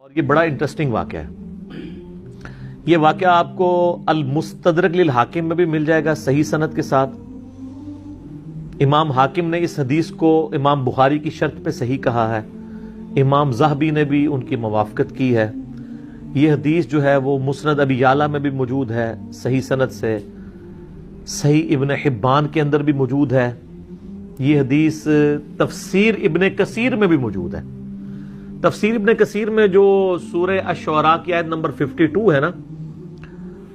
اور یہ بڑا انٹرسٹنگ واقعہ ہے. یہ واقعہ آپ کو المستدرک للحاکم میں بھی مل جائے گا صحیح سند کے ساتھ. امام حاکم نے اس حدیث کو امام بخاری کی شرط پہ صحیح کہا ہے. امام ذہبی نے بھی ان کی موافقت کی ہے. یہ حدیث جو ہے وہ مسند ابی یعلا میں بھی موجود ہے صحیح سند سے. صحیح ابن حبان کے اندر بھی موجود ہے. یہ حدیث تفسیر ابن کثیر میں بھی موجود ہے. تفسیر ابن کثیر میں جو سورہ الشعراء کی آیت نمبر 52 ہے نا،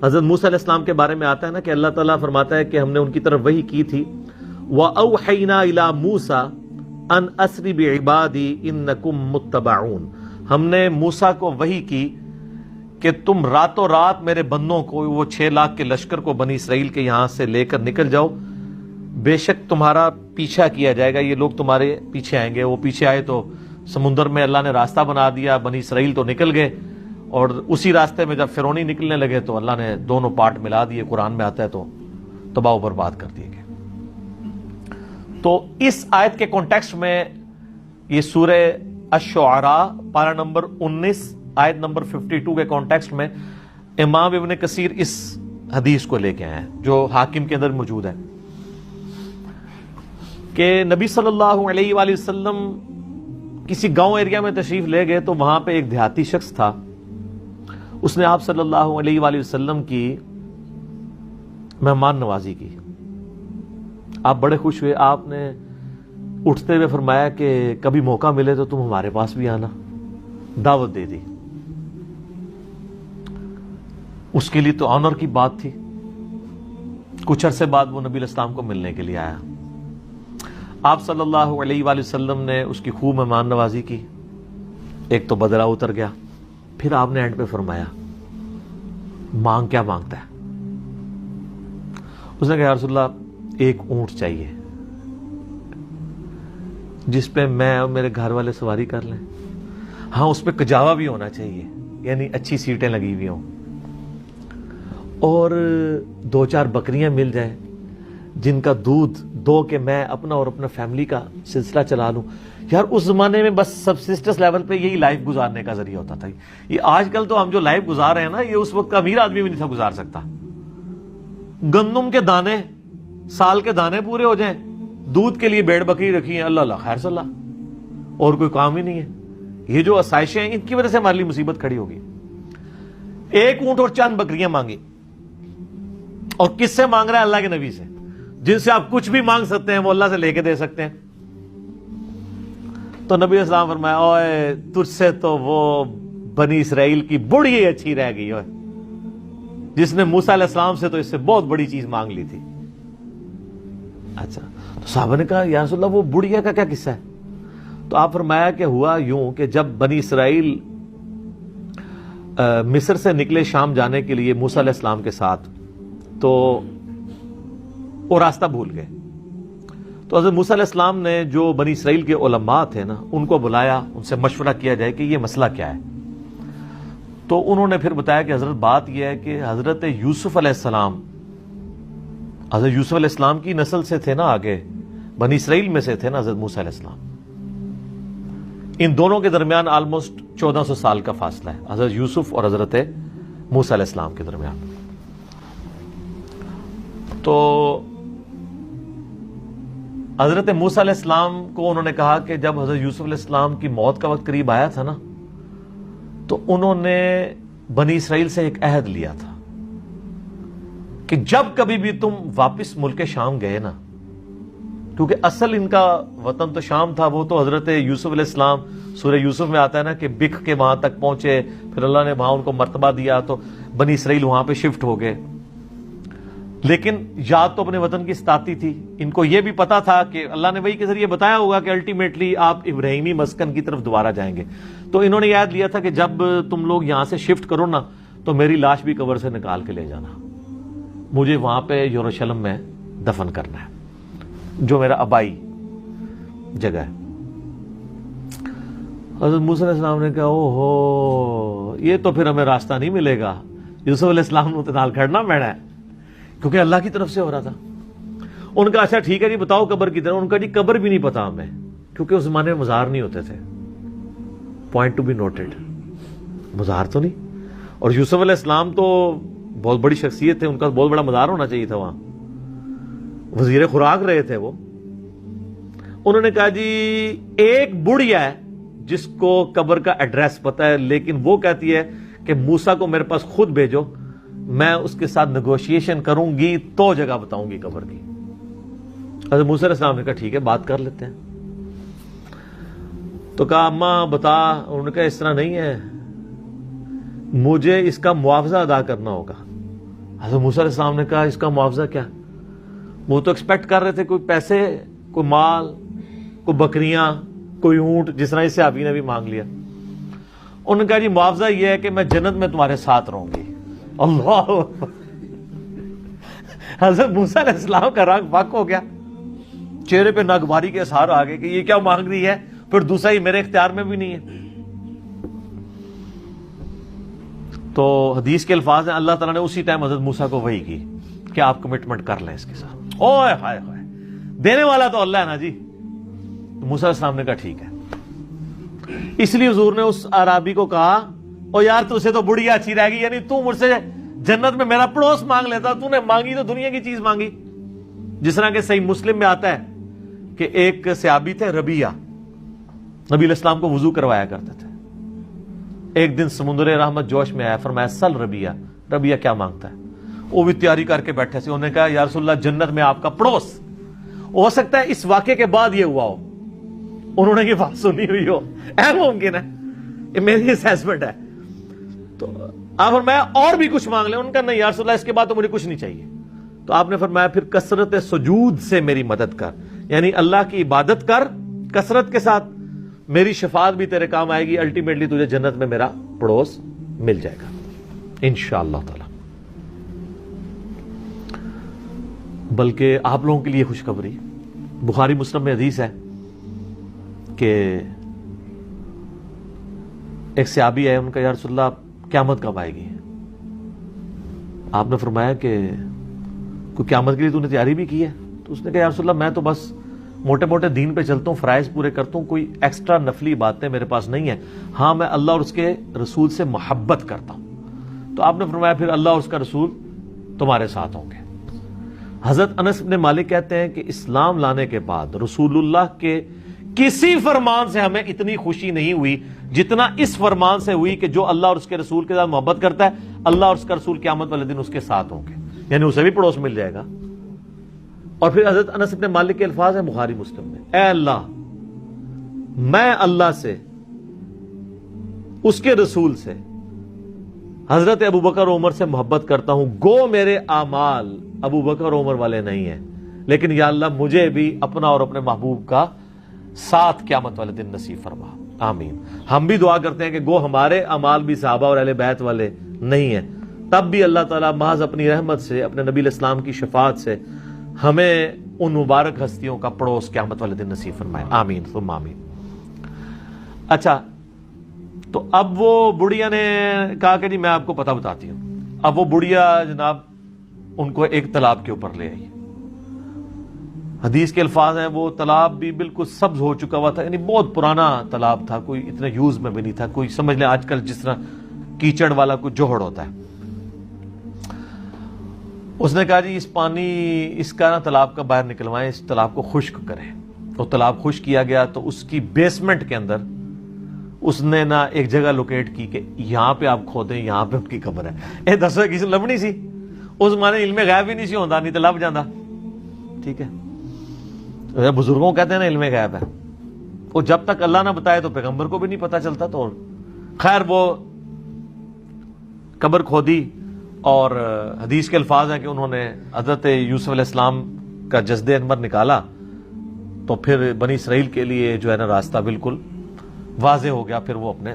حضرت موسیٰ علیہ السلام کے بارے میں آتا ہے نا کہ اللہ تعالیٰ فرماتا ہے کہ ہم نے ان کی طرف وحی کی تھی. وَأَوْحَيْنَا إِلَى مُوسَىٰ أَنْ أَسْرِ بِعِبَادِي إِنَّكُمْ مُتَّبَعُونَ. ہم نے موسیٰ کو وحی کی کہ تم راتوں رات میرے بندوں کو، وہ 6 لاکھ کے لشکر کو بنی اسرائیل کے یہاں سے لے کر نکل جاؤ، بے شک تمہارا پیچھا کیا جائے گا. یہ لوگ تمہارے پیچھے آئیں گے. وہ پیچھے آئے تو سمندر میں اللہ نے راستہ بنا دیا، بنی اسرائیل تو نکل گئے، اور اسی راستے میں جب فرعونی نکلنے لگے تو اللہ نے دونوں پارٹ ملا دیے. قرآن میں آتا ہے تو تباہ و برباد کر دیے گئے. تو اس آیت کے کانٹیکسٹ میں یہ سورہ الشعراء پارہ نمبر 19 آیت نمبر 52 کے کانٹیکسٹ میں امام ابن کثیر اس حدیث کو لے کے آئے ہیں جو حاکم کے اندر موجود ہے کہ نبی صلی اللہ علیہ وآلہ وسلم کسی گاؤں ایریا میں تشریف لے گئے تو وہاں پہ ایک دیہاتی شخص تھا. اس نے آپ صلی اللہ علیہ وآلہ وسلم کی مہمان نوازی کی. آپ بڑے خوش ہوئے. آپ نے اٹھتے ہوئے فرمایا کہ کبھی موقع ملے تو تم ہمارے پاس بھی آنا. دعوت دے دی. اس کے لیے تو آنر کی بات تھی. کچھ عرصے بعد وہ نبی علیہ السلام کو ملنے کے لیے آیا. آپ صلی اللہ علیہ وآلہ وسلم نے اس کی خوب مہمان نوازی کی. ایک تو بدلہ اتر گیا. پھر آپ نے اینڈ پہ فرمایا مانگ کیا مانگتا ہے؟ اس نے کہا یا رسول اللہ ایک اونٹ چاہیے جس پہ میں اور میرے گھر والے سواری کر لیں. ہاں اس پہ کجاوا بھی ہونا چاہیے، یعنی اچھی سیٹیں لگی ہوئی ہوں، اور 2-4 بکریاں مل جائیں جن کا دودھ دو کہ میں اپنا اور اپنا فیملی کا سلسلہ چلا لوں. یار اس زمانے میں بس سبسسٹنس لیول پہ یہی لائف گزارنے کا ذریعہ ہوتا تھا. یہ آج کل تو ہم جو لائف گزار رہے ہیں نا، یہ اس وقت کا امیر آدمی بھی نہیں تھا گزار سکتا. گندم کے دانے، سال کے دانے پورے ہو جائیں، دودھ کے لیے بھیڑ بکری رکھی ہیں، اللہ اللہ خیر صلی اللہ، اور کوئی کام ہی نہیں ہے. یہ جو آسائشیں ہیں ان کی وجہ سے ہمارے لیے مصیبت کھڑی ہوگی. ایک اونٹ اور چند بکریاں مانگی. اور کس سے مانگ رہا ہے؟ اللہ کے نبی سے، جن سے آپ کچھ بھی مانگ سکتے ہیں وہ اللہ سے لے کے دے سکتے ہیں. تو نبی اسلام فرمایا اوے تجھ سے تو وہ بنی اسرائیل کی بڑی اچھی رہ گئی ہے جس نے موسیٰ علیہ السلام سے تو اس سے بہت بڑی چیز مانگ لی تھی. اچھا، تو صحابہ نے کہا یا رسول اللہ وہ بڑھیا کا کیا قصہ ہے؟ تو آپ فرمایا کہ ہوا یوں کہ جب بنی اسرائیل مصر سے نکلے شام جانے کے لیے موسیٰ علیہ السلام کے ساتھ، تو وہ راستہ بھول گئے. تو حضرت موسیٰ علیہ السلام نے جو بنی اسرائیل کے علماء تھے نا، ان کو بلایا، ان سے مشورہ کیا جائے کہ یہ مسئلہ کیا ہے. تو انہوں نے پھر بتایا کہ حضرت بات یہ ہے کہ حضرت یوسف علیہ السلام، حضرت یوسف علیہ السلام کی نسل سے تھے نا، آگے بنی اسرائیل میں سے تھے نا حضرت موسیٰ علیہ السلام. ان دونوں کے درمیان آلموسٹ 1400 سال کا فاصلہ ہے، حضرت یوسف اور حضرت موسیٰ علیہ السلام کے درمیان. تو حضرت موسیٰ علیہ السلام کو انہوں نے کہا کہ جب حضرت یوسف علیہ السلام کی موت کا وقت قریب آیا تھا نا، تو انہوں نے بنی اسرائیل سے ایک عہد لیا تھا کہ جب کبھی بھی تم واپس ملک شام گئے نا، کیونکہ اصل ان کا وطن تو شام تھا، وہ تو حضرت یوسف علیہ السلام سورہ یوسف میں آتا ہے نا کہ بکھ کے وہاں تک پہنچے، پھر اللہ نے وہاں ان کو مرتبہ دیا تو بنی اسرائیل وہاں پہ شفٹ ہو گئے. لیکن یاد تو اپنے وطن کی ستاتی تھی. ان کو یہ بھی پتا تھا کہ اللہ نے وحی کے ذریعے بتایا ہوگا کہ الٹیمیٹلی آپ ابراہیمی مسکن کی طرف دوبارہ جائیں گے. تو انہوں نے یاد لیا تھا کہ جب تم لوگ یہاں سے شفٹ کرو نا تو میری لاش بھی قبر سے نکال کے لے جانا، مجھے وہاں پہ یروشلم میں دفن کرنا ہے جو میرا آبائی جگہ ہے. حضرت موسیٰ علیہ السلام نے کہا او ہو یہ تو پھر ہمیں راستہ نہیں ملے گا. یوسف علیہ السلام نے نال کھڑنا پینا ہے کیونکہ اللہ کی طرف سے ہو رہا تھا. ان کا اچھا ٹھیک ہے جی بتاؤ قبر کی طرف. ان کا جی قبر بھی نہیں پتا ہمیں، کیونکہ اس زمانے میں مزار نہیں ہوتے تھے. Point to be noted. مزار تو نہیں. اور یوسف علیہ السلام تو بہت بڑی شخصیت تھے, ان کا بہت بڑا مزار ہونا چاہیے تھا وہاں, وزیر خوراک رہے تھے وہ. انہوں نے کہا جی ایک بڑھیا ہے جس کو قبر کا ایڈریس پتا ہے, لیکن وہ کہتی ہے کہ موسیٰ کو میرے پاس خود بھیجو, میں اس کے ساتھ نیگوشیشن کروں گی تو جگہ بتاؤں گی قبر کی. حضرت موسیٰ علیہ السلام نے کہا ٹھیک ہے بات کر لیتے ہیں. تو کہا اماں بتا, انہوں نے کہا اس طرح نہیں ہے, مجھے اس کا معاوضہ ادا کرنا ہوگا. حضرت موسیٰ علیہ السلام نے کہا اس کا معاوضہ کیا؟ وہ تو ایکسپیکٹ کر رہے تھے کوئی پیسے, کوئی مال, کوئی بکریاں, کوئی اونٹ, جس طرح اس صحابی نے بھی مانگ لیا. انہوں نے کہا جی معاوضہ یہ ہے کہ میں جنت میں تمہارے ساتھ رہوں گی. اللہ حضرت موسیٰ علیہ السلام کا رنگ فاق ہو گیا, چہرے پہ ناگواری کے اثار آ گئے کہ یہ کیا مانگ رہی ہے, پھر دوسرا یہ میرے اختیار میں بھی نہیں ہے. تو حدیث کے الفاظ ہیں اللہ تعالیٰ نے اسی ٹائم حضرت موسیٰ کو وحی کی کہ آپ کمٹمنٹ کر لیں اس کے ساتھ. اوئے ہائے ہائے, دینے والا تو اللہ ہے نا جی. موسیٰ علیہ السلام نے کہا ٹھیک ہے. اس لیے حضور نے اس اعرابی کو کہا او یار تجھے تو بڑھیا اچھی رہے گی, یعنی تو مجھ سے جنت میں میرا پڑوس مانگ لیتا, تو نے مانگی تو دنیا کی چیز مانگی. جس طرح کہ صحیح مسلم میں آتا ہے کہ ایک صحابی تھے ربیہ, نبی علیہ السلام کو وضو کروایا کرتے تھے. ایک دن سمندر رحمت جوش میں آیا, فرمایا سل ربیہ, ربیہ کیا مانگتا ہے؟ وہ بھی تیاری کر کے بیٹھے سے. انہوں نے کہا یا رسول اللہ جنت میں آپ کا پڑوس. ہو سکتا ہے اس واقعے کے بعد یہ ہوا ہو, انہوں نے یہ بات سنی ہوئی ہو, اہم ممکن ہے, یہ میری اسیسمنٹ ہے. تو آپ فرمایا اور بھی کچھ مانگ لیں. ان کا نہیں یا رسول اللہ اس کے بعد تو مجھے کچھ نہیں چاہیے. تو آپ نے فرمایا پھر کثرت سجود سے میری مدد کر, یعنی اللہ کی عبادت کر کثرت کے ساتھ, میری شفاعت بھی تیرے کام آئے گی, الٹیمیٹلی تجھے جنت میں میرا پڑوس مل جائے گا انشاءاللہ تعالی. بلکہ آپ لوگوں کے لیے خوشخبری, بخاری مسلم میں حدیث ہے کہ ایک صحابی ہے, ان کا یا رسول اللہ قیامت کب آئے گی؟ آپ نے فرمایا کہ کوئی قیامت کے لیے تو نے تیاری بھی کی ہے؟ تو اس نے کہا یا رسول اللہ میں تو بس موٹے موٹے دین پہ چلتا ہوں, فرائض پورے کرتا ہوں, کوئی ایکسٹرا نفلی باتیں میرے پاس نہیں ہیں. ہاں میں اللہ اور اس کے رسول سے محبت کرتا ہوں. تو آپ نے فرمایا پھر اللہ اور اس کا رسول تمہارے ساتھ ہوں گے. حضرت انس بن مالک کہتے ہیں کہ اسلام لانے کے بعد رسول اللہ کے کسی فرمان سے ہمیں اتنی خوشی نہیں ہوئی جتنا اس فرمان سے ہوئی کہ جو اللہ اور اس کے رسول کے ساتھ محبت کرتا ہے, اللہ اور اس کا رسول قیامت والے دن اس کے ساتھ ہوں گے, یعنی اسے بھی پڑوس مل جائے گا. اور پھر حضرت انس بن مالک کے الفاظ ہیں بخاری مسلم میں, اے اللہ میں اللہ سے, اس کے رسول سے, حضرت ابو بکر و عمر سے محبت کرتا ہوں, گو میرے اعمال ابو بکر و عمر والے نہیں ہیں, لیکن یا اللہ مجھے بھی اپنا اور اپنے محبوب کا ساتھ قیامت والے دن نصیب فرما, آمین. ہم بھی دعا کرتے ہیں کہ گو ہمارے اعمال بھی صحابہ اور اہل بیت والے نہیں ہیں, تب بھی اللہ تعالیٰ محض اپنی رحمت سے, اپنے نبی علیہ السلام کی شفاعت سے ہمیں ان مبارک ہستیوں کا پڑوس قیامت والے دن نصیب فرمائے, آمین ثم آمین. اچھا, تو اب وہ بڑھیا نے کہا کہ جی میں آپ کو پتہ بتاتی ہوں. اب وہ بڑھیا جناب ان کو ایک تالاب کے اوپر لے آئی. حدیث کے الفاظ ہیں وہ تالاب بھی بالکل سبز ہو چکا ہوا تھا, یعنی بہت پرانا تالاب تھا, کوئی اتنا یوز میں بھی نہیں تھا, کوئی سمجھ لیں آج کل جس طرح کیچڑ والا کوئی جوہڑ ہوتا ہے. اس نے کہا جی اس پانی اس کا نا تالاب کا باہر نکلوائیں, اس تالاب کو خشک کریں. تو تالاب خشک کیا گیا, تو اس کی بیسمنٹ کے اندر اس نے نا ایک جگہ لوکیٹ کی کہ یہاں پہ آپ کھودیں, یہاں پہ ان کی قبر ہے. اے دسو کسی لبنی سی, اس مانے علم غیب ہی نہیں سی ہوتا, نہیں تو لب جانا. ٹھیک ہے, بزرگوں کہتے ہیں نا علم غیب ہے, وہ جب تک اللہ نہ بتائے تو پیغمبر کو بھی نہیں پتا چلتا. تو خیر وہ قبر کھودی, اور حدیث کے الفاظ ہیں کہ انہوں نے حضرت یوسف علیہ السلام کا جسد انور نکالا, تو پھر بنی اسرائیل کے لیے جو ہے نا راستہ بالکل واضح ہو گیا. پھر وہ اپنے